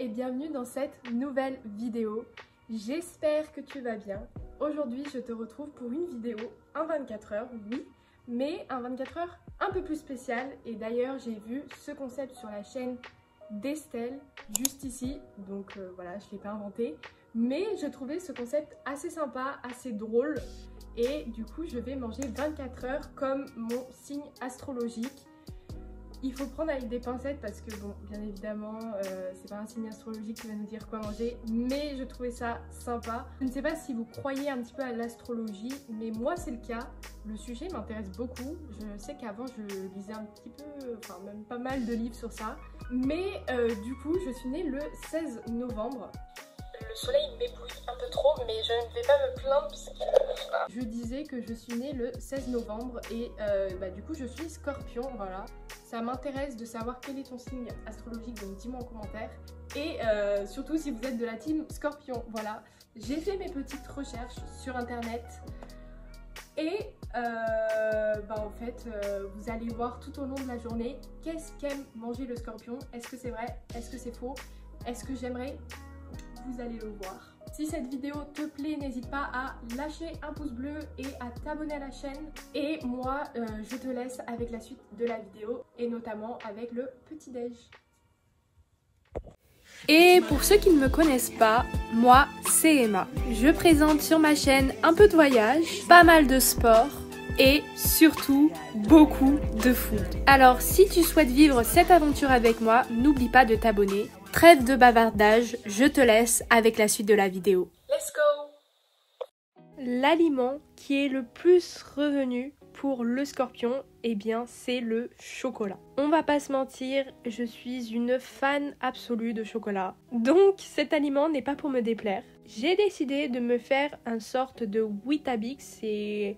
et bienvenue dans cette nouvelle vidéo. J'espère que tu vas bien. Aujourd'hui, je te retrouve pour une vidéo, un 24 heures, oui, mais un 24 heures un peu plus spécial. Et d'ailleurs, j'ai vu ce concept sur la chaîne d'Estelle, juste ici. Donc voilà, je ne l'ai pas inventé. Mais je trouvais ce concept assez sympa, assez drôle. Et du coup, je vais manger 24 heures comme mon signe astrologique. Il faut prendre avec des pincettes parce que bon, bien évidemment, c'est pas un signe astrologique qui va nous dire quoi manger, mais je trouvais ça sympa. Je ne sais pas si vous croyez un petit peu à l'astrologie, mais moi c'est le cas. Le sujet m'intéresse beaucoup. Je sais qu'avant je lisais un petit peu, enfin même pas mal de livres sur ça. Mais du coup, je suis née le 16 novembre. Le soleil m'éblouit un peu trop, mais je ne vais pas me plaindre parce que... Je disais que je suis née le 16 novembre et du coup je suis Scorpion, voilà. Ça m'intéresse de savoir quel est ton signe astrologique, donc dis-moi en commentaire. Et surtout si vous êtes de la team Scorpion, voilà. J'ai fait mes petites recherches sur internet et en fait vous allez voir tout au long de la journée qu'est-ce qu'aime manger le Scorpion. Est-ce que c'est vrai? Est-ce que c'est faux? Est-ce que j'aimerais? Vous allez le voir. Si cette vidéo te plaît, n'hésite pas à lâcher un pouce bleu et à t'abonner à la chaîne. Et moi, je te laisse avec la suite de la vidéo et notamment avec le petit-déj. Et pour ceux qui ne me connaissent pas, moi, c'est Emma. Je présente sur ma chaîne un peu de voyage, pas mal de sport et surtout beaucoup de food. Alors si tu souhaites vivre cette aventure avec moi, n'oublie pas de t'abonner. Trêve de bavardage, je te laisse avec la suite de la vidéo. Let's go! L'aliment qui est le plus revenu pour le Scorpion, eh bien c'est le chocolat. On va pas se mentir, je suis une fan absolue de chocolat. Donc cet aliment n'est pas pour me déplaire. J'ai décidé de me faire une sorte de Weetabix, c'est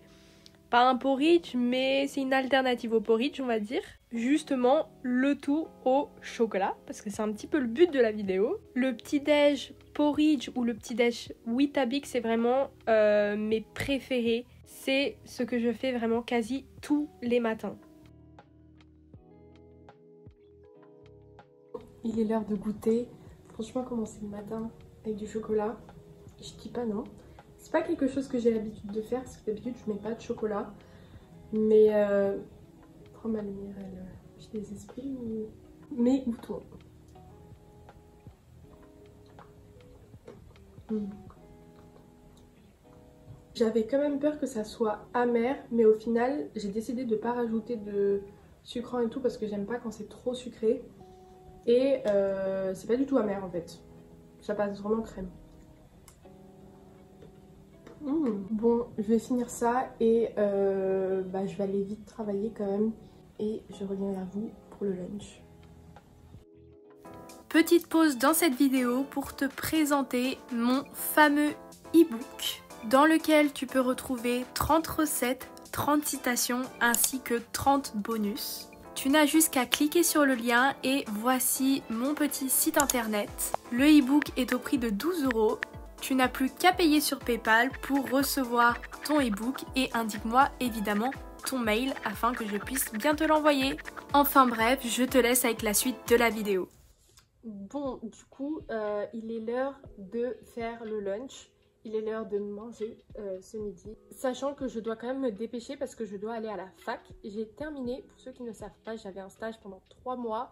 pas un porridge, mais c'est une alternative au porridge, on va dire. Justement, le tout au chocolat, parce que c'est un petit peu le but de la vidéo. Le petit-déj porridge ou le petit-déj Weetabix, c'est vraiment mes préférés. C'est ce que je fais vraiment quasi tous les matins. Il est l'heure de goûter. Franchement, commencer le matin avec du chocolat, je dis pas non. C'est pas quelque chose que j'ai l'habitude de faire, parce que d'habitude je mets pas de chocolat. Mais prends ma lumière, j'ai des esprits. Mais goûtons. J'avais quand même peur que ça soit amer, mais au final j'ai décidé de pas rajouter de sucrant et tout parce que j'aime pas quand c'est trop sucré. Et c'est pas du tout amer en fait. Ça passe vraiment crème. Bon, je vais finir ça et je vais aller vite travailler quand même et je reviens vers vous pour le lunch. Petite pause dans cette vidéo pour te présenter mon fameux e-book dans lequel tu peux retrouver 30 recettes, 30 citations ainsi que 30 bonus. Tu n'as juste qu'à cliquer sur le lien et voici mon petit site internet. Le e-book est au prix de 12 €. Tu n'as plus qu'à payer sur PayPal pour recevoir ton e-book et indique-moi évidemment ton mail afin que je puisse bien te l'envoyer. Enfin bref, je te laisse avec la suite de la vidéo. Bon, du coup, il est l'heure de faire le lunch. Il est l'heure de manger ce midi. Sachant que je dois quand même me dépêcher parce que je dois aller à la fac. J'ai terminé, pour ceux qui ne savent pas, j'avais un stage pendant 3 mois.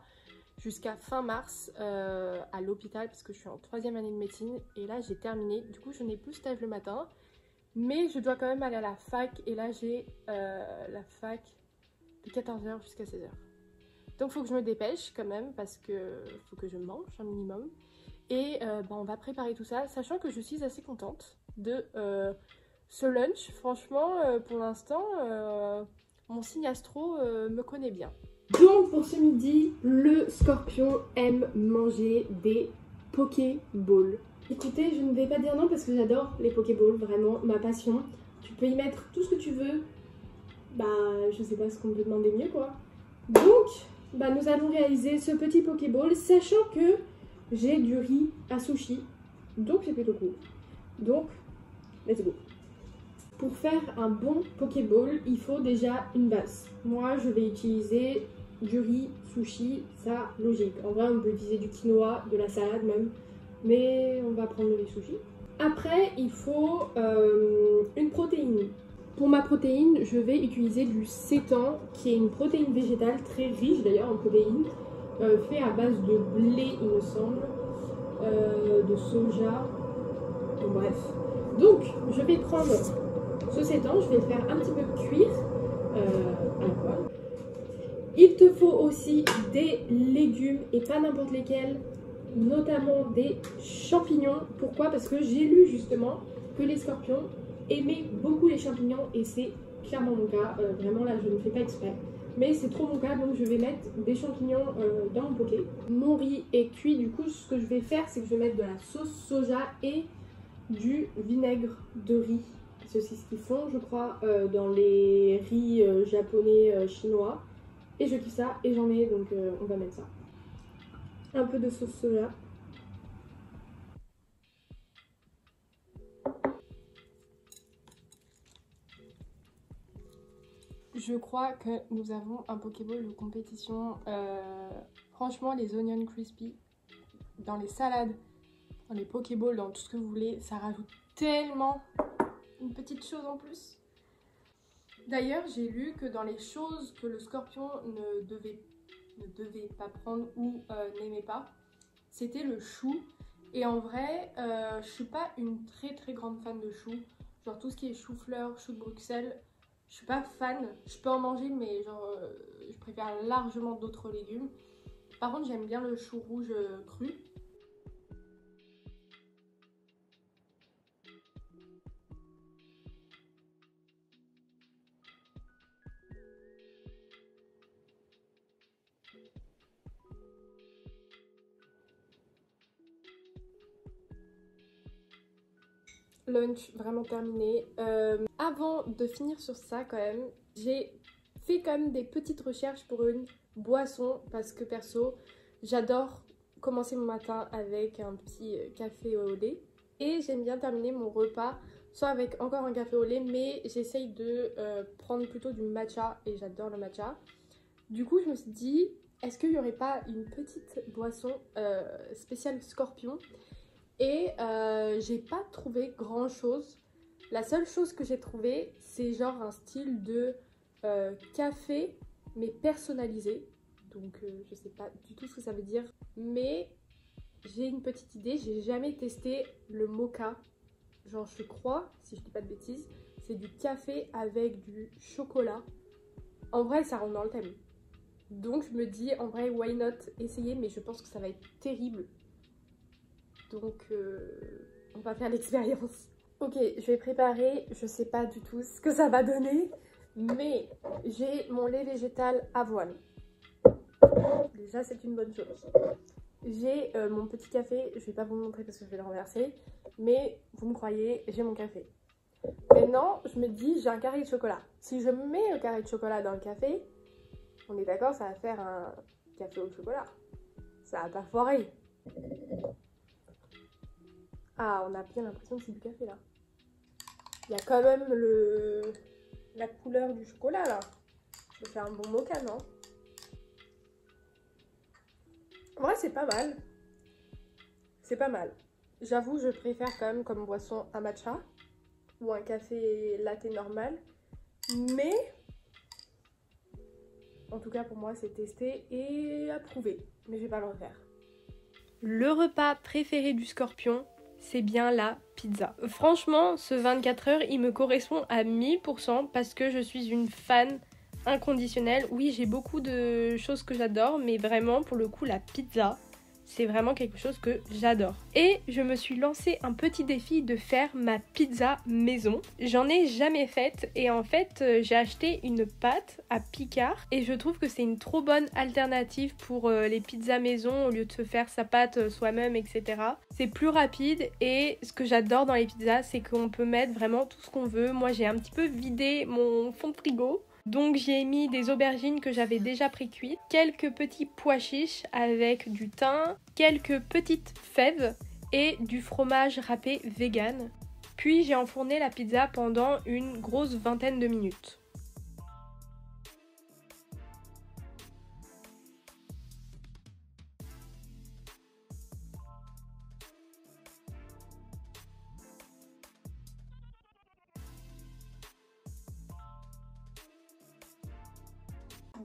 Jusqu'à fin mars à l'hôpital parce que je suis en 3e année de médecine et là j'ai terminé. Du coup je n'ai plus stage le matin mais je dois quand même aller à la fac et là j'ai la fac de 14 h jusqu'à 16 h. Donc il faut que je me dépêche quand même parce que faut que je mange un minimum. Et on va préparer tout ça sachant que je suis assez contente de ce lunch. Franchement pour l'instant mon signe astro me connaît bien. Donc pour ce midi, le Scorpion aime manger des Pokéballs. Écoutez, je ne vais pas dire non parce que j'adore les Pokéballs, vraiment ma passion. Tu peux y mettre tout ce que tu veux. Je sais pas ce qu'on peut demander mieux quoi. Donc, nous allons réaliser ce petit Pokéball, sachant que j'ai du riz à sushi. Donc c'est plutôt cool. Donc, let's go. Pour faire un bon Pokéball, il faut déjà une base. Moi, je vais utiliser du riz, sushi, ça logique. En vrai on peut utiliser du quinoa, de la salade même, mais on va prendre les sushis. Après il faut une protéine. Pour ma protéine, je vais utiliser du sétan, qui est une protéine végétale très riche d'ailleurs en protéines, fait à base de blé il me semble, de soja, bon, bref. Donc je vais prendre ce sétan, je vais le faire un petit peu cuire à la poêle. Il te faut aussi des légumes et pas n'importe lesquels, notamment des champignons. Pourquoi? Parce que j'ai lu justement que les scorpions aimaient beaucoup les champignons et c'est clairement mon cas. Vraiment là je ne fais pas exprès. Mais c'est trop mon cas, donc je vais mettre des champignons dans mon poké. Mon riz est cuit, du coup ce que je vais faire c'est que je vais mettre de la sauce soja et du vinaigre de riz. C'est aussi ce qu'ils font je crois dans les riz japonais, chinois. Et je kiffe ça et j'en ai donc on va mettre ça. Un peu de sauce soja. Je crois que nous avons un Pokéball de compétition. Franchement, les Onion Crispy dans les salades, dans les Pokéballs, dans tout ce que vous voulez, ça rajoute tellement une petite chose en plus. D'ailleurs, j'ai lu que dans les choses que le scorpion ne devait pas prendre ou n'aimait pas, c'était le chou. Et en vrai, je suis pas une très grande fan de chou. Genre tout ce qui est chou-fleur, chou de Bruxelles, je suis pas fan. Je peux en manger, mais genre je préfère largement d'autres légumes. Par contre, j'aime bien le chou rouge cru. Lunch vraiment terminé. Avant de finir sur ça quand même, j'ai fait quand même des petites recherches pour une boisson parce que perso j'adore commencer mon matin avec un petit café au lait et j'aime bien terminer mon repas soit avec encore un café au lait, mais j'essaye de prendre plutôt du matcha et j'adore le matcha. Du coup je me suis dit, est-ce qu'il n'y aurait pas une petite boisson spéciale scorpion? Et j'ai pas trouvé grand chose. La seule chose que j'ai trouvé, c'est genre un style de café mais personnalisé. Donc je sais pas du tout ce que ça veut dire. Mais j'ai une petite idée, j'ai jamais testé le mocha. Genre je crois, si je dis pas de bêtises, c'est du café avec du chocolat. En vrai ça rentre dans le thème. Donc je me dis en vrai why not essayer, mais je pense que ça va être terrible. Donc on va faire l'expérience. Ok, je vais préparer, je sais pas du tout ce que ça va donner, mais j'ai mon lait végétal avoine. Déjà c'est une bonne chose. J'ai mon petit café, je vais pas vous le montrer parce que je vais le renverser, mais vous me croyez, j'ai mon café. Maintenant, je me dis, j'ai un carré de chocolat. Si je mets le carré de chocolat dans le café, on est d'accord, ça va faire un café au chocolat. Ça va pas foirer. Ah, on a bien l'impression que c'est du café là. Il y a quand même la couleur du chocolat là. C'est un bon mocha, non? En vrai, c'est pas mal. C'est pas mal. J'avoue, je préfère quand même comme boisson un matcha ou un café latte normal. Mais en tout cas, pour moi, c'est testé et approuvé. Mais je vais pas le refaire. Le repas préféré du scorpion, c'est bien la pizza. Franchement, ce 24 heures, il me correspond à 1000% parce que je suis une fan inconditionnelle. Oui, j'ai beaucoup de choses que j'adore, mais vraiment, pour le coup, la pizza, c'est vraiment quelque chose que j'adore. Et je me suis lancé un petit défi de faire ma pizza maison. J'en ai jamais faite et en fait j'ai acheté une pâte à Picard et je trouve que c'est une trop bonne alternative pour les pizzas maison au lieu de se faire sa pâte soi-même, etc. C'est plus rapide et ce que j'adore dans les pizzas, c'est qu'on peut mettre vraiment tout ce qu'on veut. Moi j'ai un petit peu vidé mon fond de frigo. Donc j'ai mis des aubergines que j'avais déjà pré-cuites, quelques petits pois chiches avec du thym, quelques petites fèves et du fromage râpé vegan. Puis j'ai enfourné la pizza pendant une grosse vingtaine de minutes.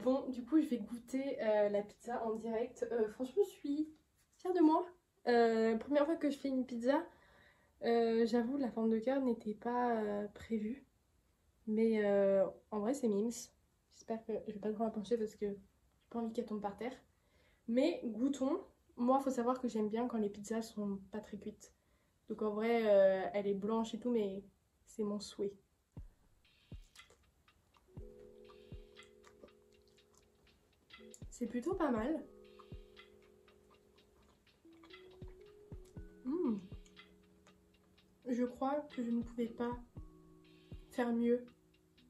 Bon, du coup, je vais goûter la pizza en direct. Franchement, je suis fière de moi. Première fois que je fais une pizza, j'avoue, la forme de cœur n'était pas prévue. Mais en vrai, c'est mimes. J'espère que je vais pas trop la pencher parce que j'ai pas envie qu'elle tombe par terre. Mais goûtons. Moi, faut savoir que j'aime bien quand les pizzas sont pas très cuites. Donc en vrai, elle est blanche et tout, mais c'est mon souhait. C'est plutôt pas mal. Je crois que je ne pouvais pas faire mieux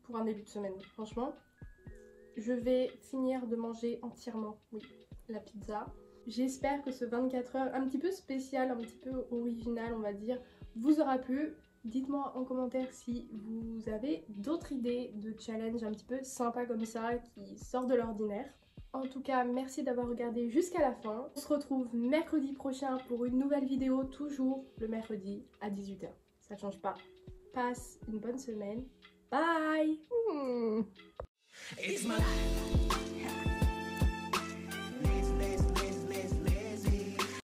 pour un début de semaine. Franchement, je vais finir de manger entièrement, oui, la pizza. J'espère que ce 24 heures, un petit peu spécial, un petit peu original, on va dire, vous aura plu. Dites-moi en commentaire si vous avez d'autres idées de challenge un petit peu sympa comme ça, qui sortent de l'ordinaire. En tout cas, merci d'avoir regardé jusqu'à la fin. On se retrouve mercredi prochain pour une nouvelle vidéo, toujours le mercredi à 18 h. Ça ne change pas. Passe une bonne semaine. Bye!